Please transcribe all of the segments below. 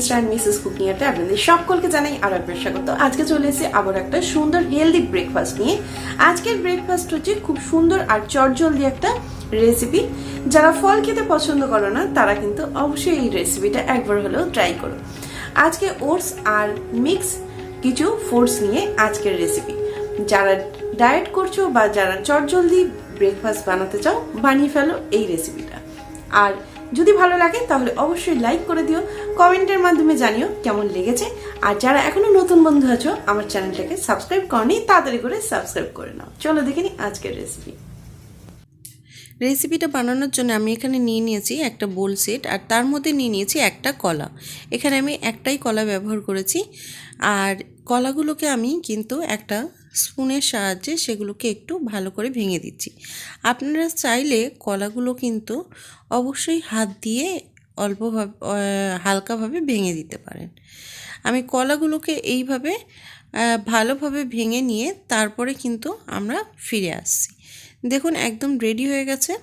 Mister and Mrs cooking আর্টে আপনাদের সকলকে জানাই আরো একবার স্বাগত। আজকে চলে এসেছি আবার একটা সুন্দর হেলদি ব্রেকফাস্ট নিয়ে। আজকের ব্রেকফাস্ট হচ্ছে খুব সুন্দর আর চটজলদি একটা রেসিপি। যারা ফল খেতে পছন্দ করো না তারা কিন্তু অবশ্যই এই রেসিপিটা একবার হলেও ট্রাই করো। আজকে ওটস আর মিক্স কিছু ফ্রুটস নিয়ে আজকের রেসিপি। যারা ডায়েট করছো বা যারা চটজলদি ব্রেকফাস্ট বানাতে চাও বানিয়ে ফেলো এই রেসিপিটা। আর যদি ভালো লাগে তাহলে অবশ্যই লাইক করে দিও, কমেন্টের মাধ্যমে জানিও কেমন লেগেছে। আর যারা এখনো নতুন বন্ধু আছো আমার চ্যানেলটাকে সাবস্ক্রাইব করনি তাড়াতাড়ি করে সাবস্ক্রাইব করে নাও। চলো দেখে নিই আজকের রেসিপিটা বানানোর জন্য আমি এখানে নিয়ে নিয়েছি একটা বোল সেট, আর তার মধ্যে নিয়ে নিয়েছি একটা কলা। এখানে আমি একটাই কলা ব্যবহার করেছি। আর কলাগুলোকে আমি কিন্তু একটা স্পুনের সাহায্যে সেগুলোকে একটু ভালো করে ভেঙে দিচ্ছি। আপনারা চাইলে কলাগুলো কিন্তু অবশ্যই হাত দিয়ে অল্পভাবে হালকাভাবে ভেঙে দিতে পারেন। আমি কলাগুলোকে এইভাবে ভালোভাবে ভেঙে নিয়ে তারপরে কিন্তু আমরা ফিরে আসছি। দেখুন একদম রেডি হয়ে গেছে।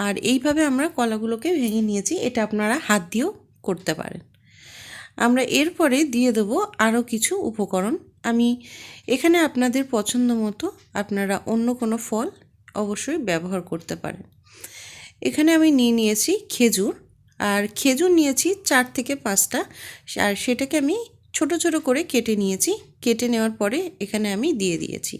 আর এইভাবে আমরা কলাগুলোকে ভেঙে নিয়েছি। এটা আপনারা হাত দিয়েও করতে পারেন। আমরা এরপরে দিয়ে দেবো আরও কিছু উপকরণ। আমি এখানে আপনাদের পছন্দ মতো আপনারা অন্য কোনো ফল অবশ্যই ব্যবহার করতে পারেন। এখানে আমি নিয়ে নিয়েছি খেজুর, আর খেজুর নিয়েছি 4 থেকে 5টা, আর সেটাকে আমি ছোট ছোট করে কেটে নিয়েছি। কেটে নেওয়ার পরে এখানে আমি দিয়ে দিয়েছি।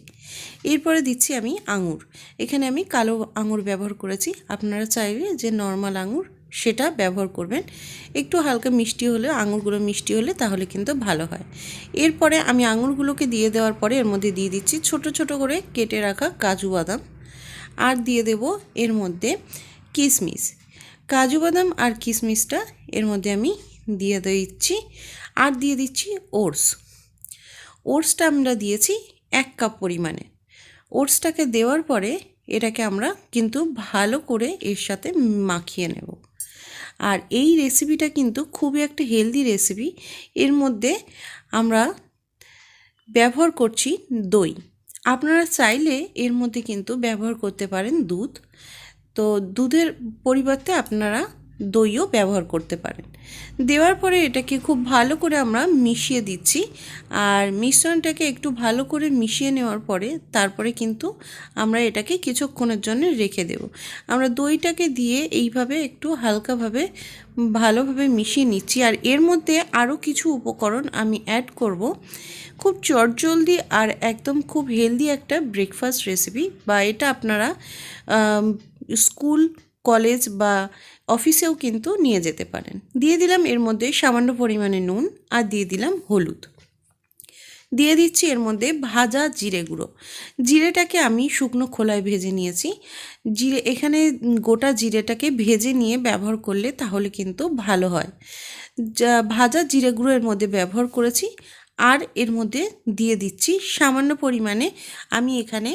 এরপরে দিচ্ছি আমি আঙুর। এখানে আমি কালো আঙুর ব্যবহার করেছি। আপনারা চাইলে যে নর্মাল আঙুর সেটা ব্যবহার করবেন। একটু হালকা মিষ্টি হলে, আঙুরগুলো মিষ্টি হলে তাহলে কিন্তু ভালো হয়। এরপরে আমি আঙুরগুলোকে দিয়ে দেওয়ার পরে এর মধ্যে দিয়ে দিচ্ছি ছোট ছোট করে কেটে রাখা কাজু বাদাম, আর দিয়ে দেব এর মধ্যে কিশমিশ। কাজু বাদাম আর কিশমিশটা এর মধ্যে আমি দিয়ে দিচ্ছি। আর দিয়ে দিচ্ছি ওটসটা আমরা দিয়েছি 1 কাপ পরিমাণে। ওটসটাকে দেওয়ার পরে এটাকে আমরা কিন্তু ভালো করে এর সাথে মাখিয়ে নেব। আর এই রেসিপিটা কিন্তু খুবই একটা হেলদি রেসিপি। এর মধ্যে আমরা ব্যবহার করছি দই। আপনারা চাইলে এর মধ্যে কিন্তু ব্যবহার করতে পারেন দুধ। তো দুধের পরিবর্তে আপনারা দইও ব্যবহার করতে পারেন। দেওয়ার পরে এটাকে খুব ভালো করে আমরা মিশিয়ে দিচ্ছি। আর মিশ্রণটাকে একটু ভালো করে মিশিয়ে নেওয়ার পরে তারপরে কিন্তু আমরা এটাকে কিছুক্ষণের জন্য রেখে দেব। আমরা দইটাকে দিয়ে এইভাবে একটু হালকাভাবে ভালোভাবে মিশিয়ে নিচ্ছি। আর এর মধ্যে আরও কিছু উপকরণ আমি অ্যাড করব। খুব চটজলদি আর একদম খুব হেলদি একটা ব্রেকফাস্ট রেসিপি, বা এটা আপনারা স্কুল, কলেজ বা অফিসেও কিন্তু নিয়ে যেতে পারেন। দিয়ে দিলাম এর মধ্যে সামান্য পরিমাণে নুন, আর দিয়ে দিলাম হলুদ। দিয়ে দিচ্ছি এর মধ্যে ভাজা জিরে গুঁড়ো। জিরেটাকে আমি শুকনো খোলায় ভেজে নিয়েছি। এখানে গোটা জিরেটাকে ভেজে নিয়ে ব্যবহার করলে তাহলে কিন্তু ভালো হয়। ভাজা জিরে গুঁড়ো এর মধ্যে ব্যবহার করেছি। আর এর মধ্যে দিয়ে দিচ্ছি সামান্য পরিমাণে, আমি এখানে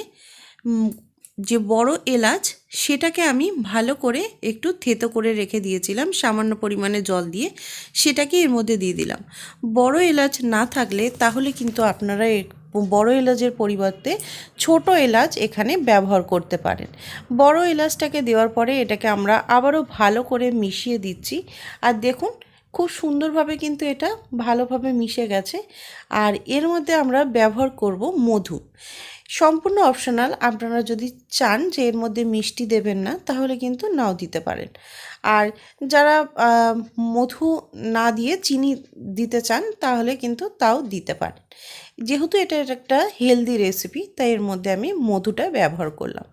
যে বড় এলাচ সেটাকে আমি ভালো করে একটু থেতো করে রেখে দিয়েছিলাম সামান্য পরিমাণে জল দিয়ে, সেটাকে এর মধ্যে দিয়ে দিলাম। বড় এলাচ না থাকলে তাহলে কিন্তু আপনারা বড় এলাচের পরিবর্তে ছোট এলাচ এখানে ব্যবহার করতে পারেন। বড় এলাচটাকে দেওয়ার পরে এটাকে আমরা আবারও ভালো করে মিশিয়ে দিচ্ছি। আর দেখুন খুব সুন্দরভাবে কিন্তু এটা ভালোভাবে মিশে গেছে। আর এর মধ্যে আমরা ব্যবহার করব মধু। সম্পূর্ণ অপশনাল, আপনারা যদি চান যে এর মধ্যে মিষ্টি দেবেন না তাহলে কিন্তু নাও দিতে পারেন। আর যারা মধু না দিয়ে চিনি দিতে চান তাহলে কিন্তু তাও দিতে পারেন। যেহেতু এটা একটা হেলদি রেসিপি তাই এর মধ্যে আমি মধুটা ব্যবহার করলাম।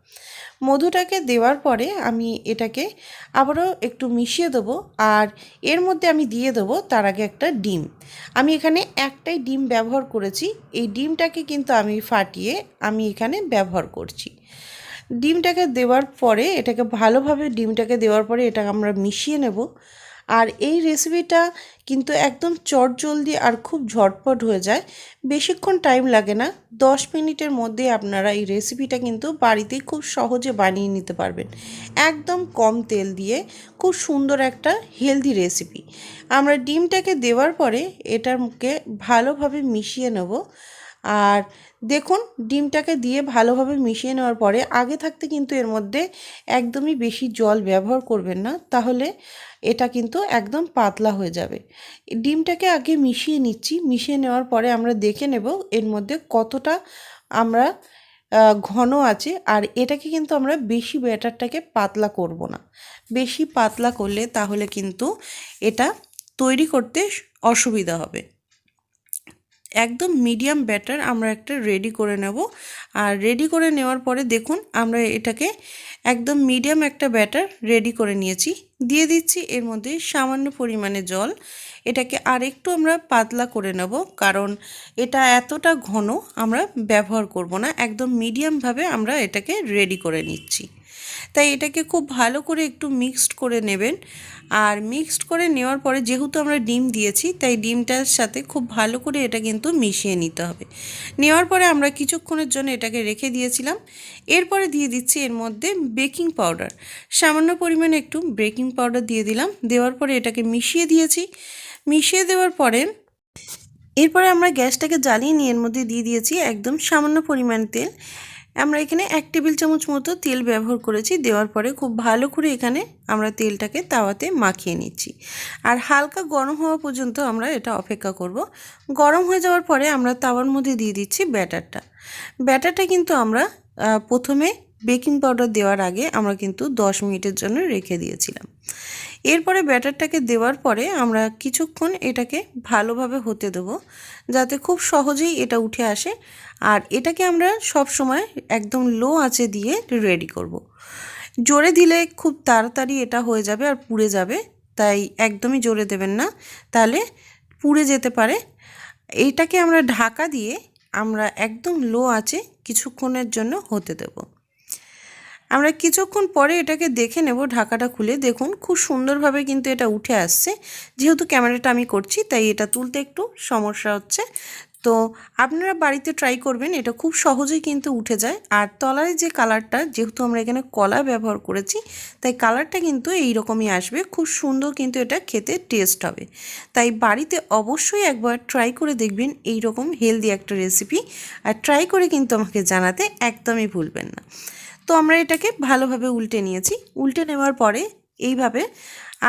মধুটাকে দেওয়ার পরে আমি এটাকে আবারও একটু মিশিয়ে দেবো। আর এর মধ্যে আমি দিয়ে দেবো তার আগে একটা ডিম। আমি এখানে একটাই ডিম ব্যবহার করেছি। এই ডিমটাকে কিন্তু আমি ফাটিয়ে আমি এখানে ব্যবহার করছি। ডিমটাকে দেওয়ার পরে এটাকে ভালোভাবে এটা আমরা মিশিয়ে নেব। আর এই রেসিপিটা কিন্তু একদম চটজলদি আর খুব ঝটপট হয়ে যায়। বেশিক্ষণ টাইম লাগে না, 10 মিনিটের মধ্যে আপনারা এই রেসিপিটা কিন্তু বাড়িতেই খুব সহজে বানিয়ে নিতে পারবেন। একদম কম তেল দিয়ে খুব সুন্দর একটা হেলদি রেসিপি। আমরা ডিমটাকে দেওয়ার পরে এটাকে ভালোভাবে মিশিয়ে নেব। আর দেখুন ডিমটাকে দিয়ে ভালোভাবে মিশিয়ে নেওয়ার পরে আগে থাকতে কিন্তু এর মধ্যে একদমই বেশি জল ব্যবহার করবেন না, তাহলে এটা কিন্তু একদম পাতলা হয়ে যাবে। ডিমটাকে আগে মিশিয়ে নিচ্ছি, মিশিয়ে নেওয়ার পরে আমরা দেখে নেব এর মধ্যে কতটা আমরা ঘন আছে। আর এটাকে কিন্তু আমরা বেশি ব্যাটারটাকে পাতলা করব না, বেশি পাতলা করলে তাহলে কিন্তু এটা তৈরি করতে অসুবিধা হবে। একদম মিডিয়াম ব্যাটার আমরা একটা রেডি করে নেব। আর রেডি করে নেওয়ার পরে দেখুন আমরা এটাকে একদম মিডিয়াম একটা ব্যাটার রেডি করে নিয়েছি। দিয়ে দিচ্ছি এর মধ্যে সামান্য পরিমাণে জল। এটাকে আর একটু আমরা পাতলা করে নেব, কারণ এটা এতটা ঘন আমরা ব্যবহার করব না, একদম মিডিয়ামভাবে আমরা এটাকে রেডি করে নিচ্ছি। তাই এটাকে খুব ভালো করে একটু মিক্সড করে নেবেন। আর মিক্সড করে নেওয়ার পরে যেহেতু আমরা ডিম দিয়েছি, তাই ডিমটার সাথে খুব ভালো করে এটা কিন্তু মিশিয়ে নিতে হবে। নেওয়ার পরে আমরা কিছুক্ষণের জন্য এটাকে রেখে দিয়েছিলাম। এরপরে দিয়ে দিচ্ছি এর মধ্যে বেকিং পাউডার, সামান্য পরিমাণে একটু বেকিং পাউডার দিয়ে দিলাম। দেওয়ার পরে এটাকে মিশিয়ে দিয়েছি। মিশিয়ে দেওয়ার পরে এরপরে আমরা গ্যাসটাকে জ্বালিয়ে নিয়ে এর মধ্যে দিয়ে দিয়েছি একদম সামান্য পরিমাণ তেল। আমরা এখানে 1 টেবিল চামচ মতো তেল ব্যবহার করেছি। দেওয়ার পরে খুব ভালো করে এখানে আমরা তেলটাকে তাওয়াতে মাখিয়ে নিচ্ছি। আর হালকা গরম হওয়া পর্যন্ত আমরা এটা অপেক্ষা করব। গরম হয়ে যাওয়ার পরে আমরা তাওয়ার মধ্যে দিয়ে দিচ্ছি ব্যাটারটা। ব্যাটারটা কিন্তু আমরা প্রথমে বেকিং পাউডার দেওয়ার আগে আমরা কিন্তু 10 মিনিটের জন্য রেখে দিয়েছিলাম। এরপরে ব্যাটারটাকে দেওয়ার পরে আমরা কিছুক্ষণ এটাকে ভালোভাবে হতে দেবো, যাতে খুব সহজেই এটা উঠে আসে। আর এটাকে আমরা সব সময় একদম লো আঁচে দিয়ে রেডি করব। জোরে দিলে খুব তাড়াতাড়ি এটা হয়ে যাবে আর পুড়ে যাবে, তাই একদমই জোরে দেবেন না, তাহলে পুড়ে যেতে পারে। এইটাকে আমরা ঢাকা দিয়ে আমরা একদম লো আঁচে কিছুক্ষণের জন্য হতে দেব। আমরা কিছুক্ষণ পরে এটাকে দেখে নেব ঢাকাটা খুলে। দেখুন খুব সুন্দরভাবে কিন্তু এটা উঠে আসছে। যেহেতু ক্যামেরাটা আমি করছি তাই এটা তুলতে একটু সমস্যা হচ্ছে, তো আপনারা বাড়িতে ট্রাই করবেন, এটা খুব সহজেই কিন্তু উঠে যায়। আর তলায় যে কালারটা, যেহেতু আমরা এখানে কলা ব্যবহার করেছি, তাই কালারটা কিন্তু এই রকমই আসবে। খুব সুন্দর কিন্তু এটা খেতে টেস্ট হবে। তাই বাড়িতে অবশ্যই একবার ট্রাই করে দেখবেন এই রকম হেলদি একটা রেসিপি। আর ট্রাই করে কিন্তু আমাকে জানাতে একদমই ভুলবেন না। তো আমরা এটাকে ভালোভাবে উল্টে নিয়েছি। উল্টে নেওয়ার পরে এইভাবে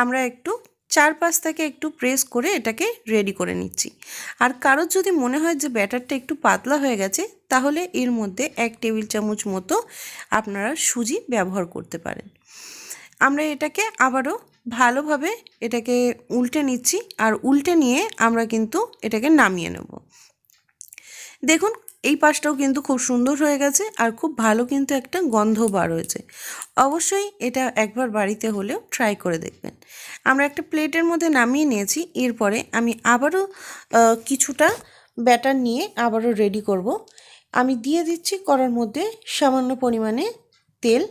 আমরা একটু চারপাশ থেকে একটু প্রেস করে এটাকে রেডি করে নিচ্ছি। আর কারোর যদি মনে হয় যে ব্যাটারটা একটু পাতলা হয়ে গেছে, তাহলে এর মধ্যে 1 টেবিল চামচ মতো আপনারা সুজি ব্যবহার করতে পারেন। আমরা এটাকে আবারও ভালোভাবে এটাকে উল্টে নিচ্ছি। আর উল্টে নিয়ে আমরা কিন্তু এটাকে নামিয়ে নেব। দেখুন এই পাশটাও কিন্তু খুব সুন্দর হয়ে গেছে আর খুব ভালো কিন্তু একটা গন্ধ বার হয়েছে। অবশ্যই এটা একবার বাড়িতে হলেও ট্রাই করে দেখবেন। আমরা একটা প্লেটের মধ্যে নামিয়ে নিয়েছি। এরপরে আমি আবারও কিছুটা ব্যাটার নিয়ে আবারও রেডি করব। আমি দিয়ে দিচ্ছি কড়ার মধ্যে সামান্য পরিমাণে তেল।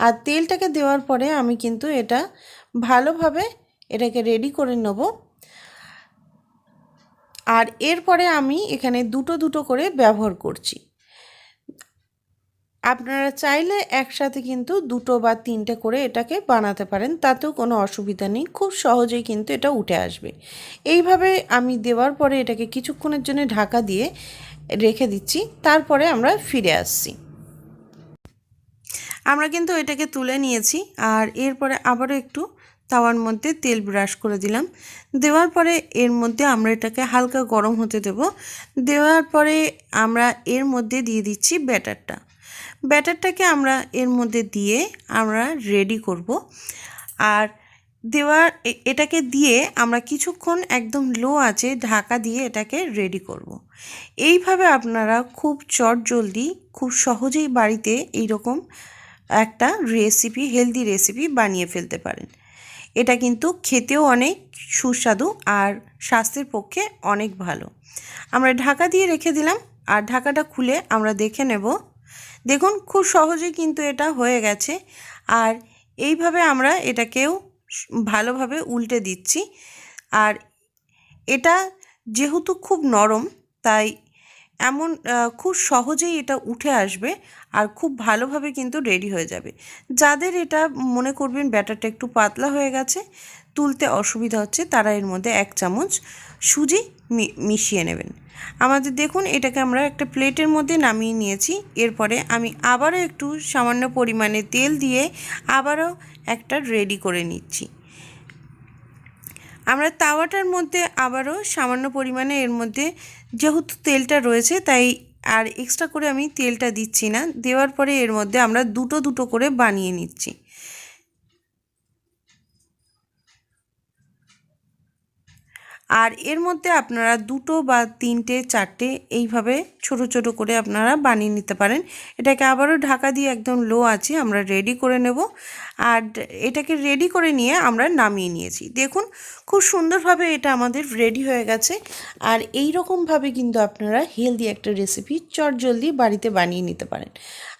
আর তেলটাকে দেওয়ার পরে আমি কিন্তু এটা ভালোভাবে এটাকে রেডি করে নেব। আর এরপরে আমি এখানে দুটো করে ব্যবহার করছি। আপনারা চাইলে একসাথে কিন্তু 2 বা 3টে করে এটাকে বানাতে পারেন, তাতেও কোনো অসুবিধা নেই। খুব সহজেই কিন্তু এটা উঠে আসবে। এইভাবে আমি দেওয়ার পরে এটাকে কিছুক্ষণের জন্য ঢাকা দিয়ে রেখে দিচ্ছি। তারপরে আমরা ফিরে আসছি। আমরা কিন্তু এটাকে তুলে নিয়েছি। আর এরপরে আবারও একটু তাওয়ার মধ্যে তেল ব্রাশ করে দিলাম। দেওয়ার পরে এর মধ্যে আমরা এটাকে হালকা গরম হতে দেব। দেওয়ার পরে আমরা এর মধ্যে দিয়ে দিচ্ছি ব্যাটারটাকে আমরা এর মধ্যে দিয়ে আমরা রেডি করব। আর এটাকে দিয়ে আমরা কিছুক্ষণ একদম লো আঁচে ঢাকা দিয়ে এটাকে রেডি করব। এইভাবে আপনারা খুব চটজলদি খুব সহজেই বাড়িতে এইরকম একটা রেসিপি, হেলদি রেসিপি বানিয়ে ফেলতে পারেন। এটা কিন্তু খেতেও অনেক সুস্বাদু আর স্বাস্থ্যের পক্ষে অনেক ভালো। আমরা ঢাকা দিয়ে রেখে দিলাম। আর ঢাকাটা খুলে আমরা দেখে নেব। দেখুন খুব সহজেই কিন্তু এটা হয়ে গেছে। আর এইভাবে আমরা এটাকেও ভালোভাবে উল্টে দিচ্ছি। আর এটা যেহেতু খুব নরম, তাই খুব সহজেই এটা উঠে আসবে আর খুব ভালোভাবে কিন্তু রেডি হয়ে যাবে। যাদের এটা মনে করবেন ব্যাটারটা একটু পাতলা হয়ে গেছে, তুলতে অসুবিধা হচ্ছে তারা এর মধ্যে 1 চামচ সুজি মিশিয়ে নেবেন। আমাদের দেখুন এটাকে আমরা একটা প্লেটের মধ্যে নামিয়ে নিয়েছি। এরপরে আমি আবারও একটু সামান্য পরিমাণে তেল দিয়ে আবারও একটা রেডি করে নিচ্ছি। আমরা তাওয়াটার মধ্যে আবারও সামান্য পরিমাণে এর মধ্যে যেহেতু তেলটা রয়েছে তাই আর এক্সট্রা করে আমি তেলটা দিচ্ছি না। দেওয়ার পরে এর মধ্যে আমরা দুটো দুটো করে বানিয়ে নিচ্ছি। আর এর মধ্যে আপনারা 2 বা 3টে 4টে এইভাবে ছোট ছোট করে আপনারা বানিয়ে নিতে পারেন। এটাকে আবারও ঢাকা দিয়ে একদম লো আছে আমরা রেডি করে নেব। আর এটাকে রেডি করে নিয়ে আমরা নামিয়ে নিয়েছি। দেখুন খুব সুন্দরভাবে এটা আমাদের রেডি হয়ে গেছে। আর এই রকমভাবে কিন্তু আপনারা হেলদি একটা রেসিপি চটজলদি বাড়িতে বানিয়ে নিতে পারেন।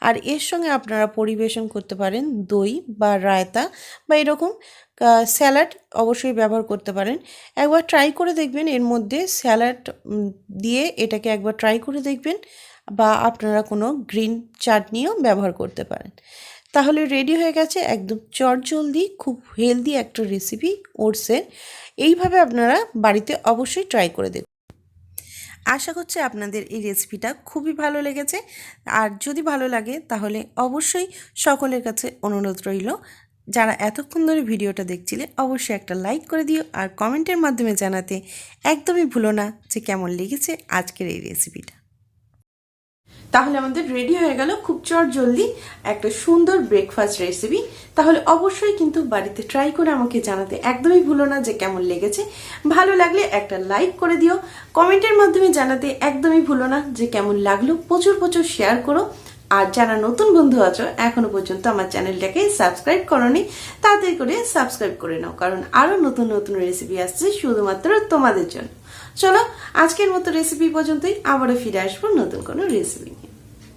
আর এর সঙ্গে আপনারা পরিবেশন করতে পারেন দই বা রায়তা বা এরকম স্যালাড অবশ্যই ব্যবহার করতে পারেন। একবার ট্রাই করে দেখবেন, এর মধ্যে স্যালাড দিয়ে এটাকে একবার ট্রাই করে দেখবেন, বা আপনারা কোনো গ্রিন চাটনিও ব্যবহার করতে পারেন। তাহলে রেডি হয়ে গেছে একদম চটজলদি খুব হেলদি একটা রেসিপি ওটসের। এইভাবে আপনারা বাড়িতে অবশ্যই ট্রাই করে দেখুন। আশা করছি আপনাদের এই রেসিপিটা খুবই ভালো লেগেছে। আর যদি ভালো লাগে তাহলে অবশ্যই সকলের কাছে অনুরোধ রইল, যারা এতক্ষণ ধরে ভিডিওটা দেখছিলে অবশ্যই একটা লাইক করে দিও। আর কমেন্টের মাধ্যমে জানাতে একদমই ভুলো না যে কেমন লেগেছে আজকের এই রেসিপিটা। তাহলে আমাদের রেডি হয়ে গেল খুব চটজলদি একটা সুন্দর ব্রেকফাস্ট রেসিপি। তাহলে অবশ্যই কিন্তু বাড়িতে ট্রাই করে আমাকে জানাতে একদমই ভুলো না যে কেমন লেগেছে। ভালো লাগলে একটা লাইক করে দিও। কমেন্টের মাধ্যমে জানাতে একদমই ভুলো না যে কেমন লাগলো। প্রচুর প্রচুর শেয়ার করো। আর যারা নতুন বন্ধু আছো এখনো পর্যন্ত আমার চ্যানেলটাকে সাবস্ক্রাইব করোনি, তাড়াতাড়ি করে সাবস্ক্রাইব করে নাও, কারণ আরো নতুন নতুন রেসিপি আসছে শুধুমাত্র তোমাদের জন্য। চলো আজকের মতো রেসিপি পর্যন্তই, আবারও ফিরে আসবো নতুন কোনো রেসিপি।